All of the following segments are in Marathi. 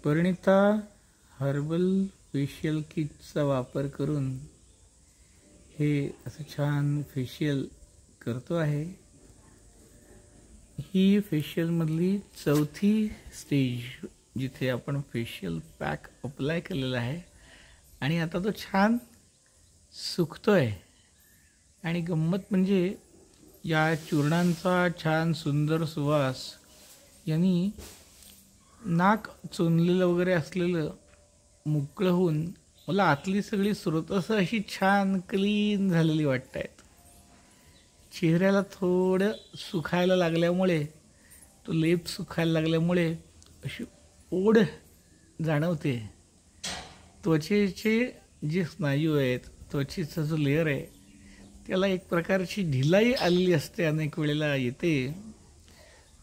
परिणिता हर्बल फेशियल किटचा वापर करून हे असं छान फेशियल करतो आहे। ही फेशियल मधली चौथी स्टेज जिथे आपण फेशियल पॅक अप्लाय केलेला आहे आणि आता तो छान सुकतोय। आणि गंमत म्हणजे या चूर्णांचा छान सुंदर सुवास यांनी नाक चोंदलेलं वगैरे असलेलं मोकळं होऊन मला आतली सगळी स्रोतस अशी छान क्लीन झालेली वाटतायत। चेहऱ्याला थोडं सुखायला लागल्यामुळे तो लेप सुखायला लागल्यामुळे अशी ओढ जाणवते। त्वचेचे जे स्नायू आहेत, त्वचेचा जो लेयर आहे त्याला एक प्रकारची ढिलाई आलेली असते, अनेक वेळेला येते।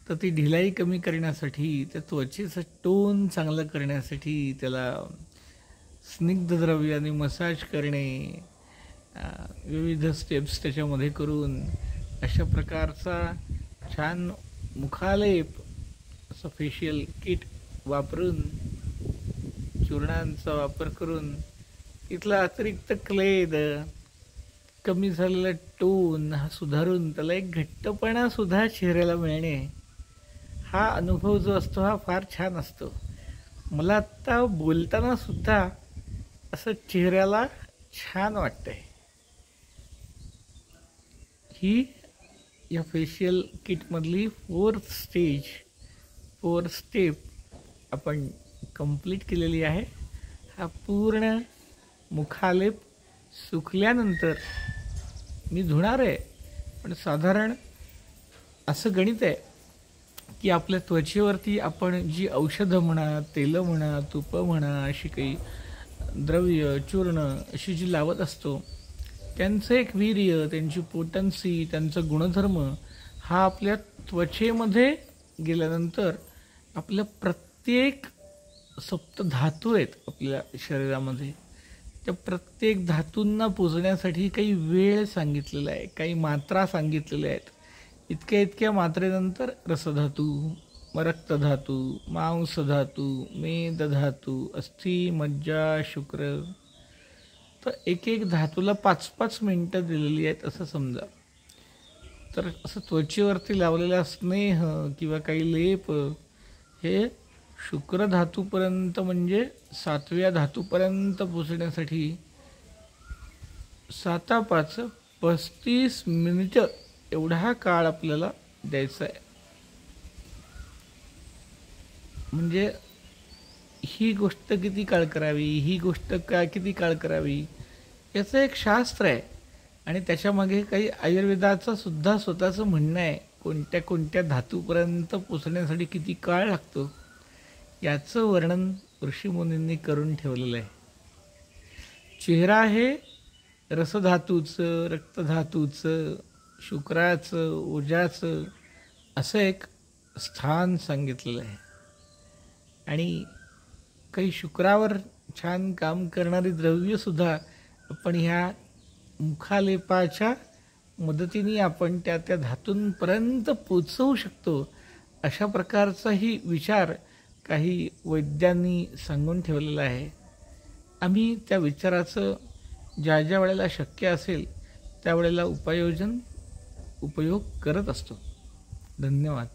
तर ती ढिलाई कमी करण्यासाठी, त्या त्वचेचं टोन चांगलं करण्यासाठी त्याला स्निग्धद्रव्याने मसाज करणे, विविध स्टेप्स त्याच्यामध्ये करून अशा प्रकारचा छान मुखालेप असं फेशियल किट वापरून, चूर्णांचा वापर करून इथला अतिरिक्त क्लेद, कमी झालेला टोन हा सुधारून त्याला एक घट्टपणा सुद्धा चेहऱ्याला मिळणे, हा अनुभव जो असतो हा फार छान असतो। मला आत्ता बोलताना सुद्धा असं चेहऱ्याला छान वाटतंय। ही या फेशियल किटमधली फोर्थ स्टेप आपण कंप्लीट केलेली आहे। हा पूर्ण मुखालेप सुकल्यानंतर मी धुणार आहे, पण साधारण असं गणित आहे की आपल्या त्वचेवरती आपण जी औषधं म्हणा, तेल म्हणा, तूप म्हणा, अशी काही द्रव्य, चूर्ण अशी जी लावत असतो त्यांचं एक वीर्य, त्यांची पोटन्सी, त्यांचा गुणधर्म हा आपल्या त्वचेमध्ये गेल्यानंतर आपल्या प्रत्येक सप्तधातू आहेत आपल्या शरीरामध्ये, त्या प्रत्येक धातूंना पोचण्यासाठी काही वेळ सांगितलेला आहे, काही मात्रा सांगितलेल्या आहेत। इतक्या मात्रेनंतर रसधातू, रक्तधातू, मांसधातू, मेदधातू, अस्थि, मज्जा, शुक्र, तर एक धातूला 5-5 मिनिटं दिलेली आहेत असं समजा। तर असं त्वचेवरती लावलेला स्नेह किंवा काही लेप हे शुक्र धातूपर्यंत म्हणजे 7व्या धातूपर्यंत पोचण्यासाठी 7-5 35 मिनिटं एवढा काळ आपल्याला द्यायचा आहे। म्हणजे ही गोष्ट किती काळ करावी, ही गोष्ट किती काळ करावी याचं एक शास्त्र आहे आणि त्याच्यामागे काही आयुर्वेदाचं सुद्धा स्वतःचं म्हणणं आहे, कोणत्या धातूपर्यंत पोचण्यासाठी किती काळ लागतो याचं वर्णन ऋषीमुनींनी करून ठेवलेलं आहे। चेहरा हे रसधातूचं, रक्तधातूचं, शुक्राचं, ओजाचं असं एक स्थान सांगितलेलं आहे आणि काही शुक्रावर छान काम करणारी द्रव्यसुद्धा आपण ह्या मुखालेपाच्या मदतीने आपण त्या धातूंपर्यंत पोचवू शकतो, अशा प्रकारचाही विचार काही वैद्यांनी सांगून ठेवलेला आहे। आम्ही त्या विचाराचं ज्या वेळेला शक्य असेल त्यावेळेला उपयोग करत असतो। धन्यवाद।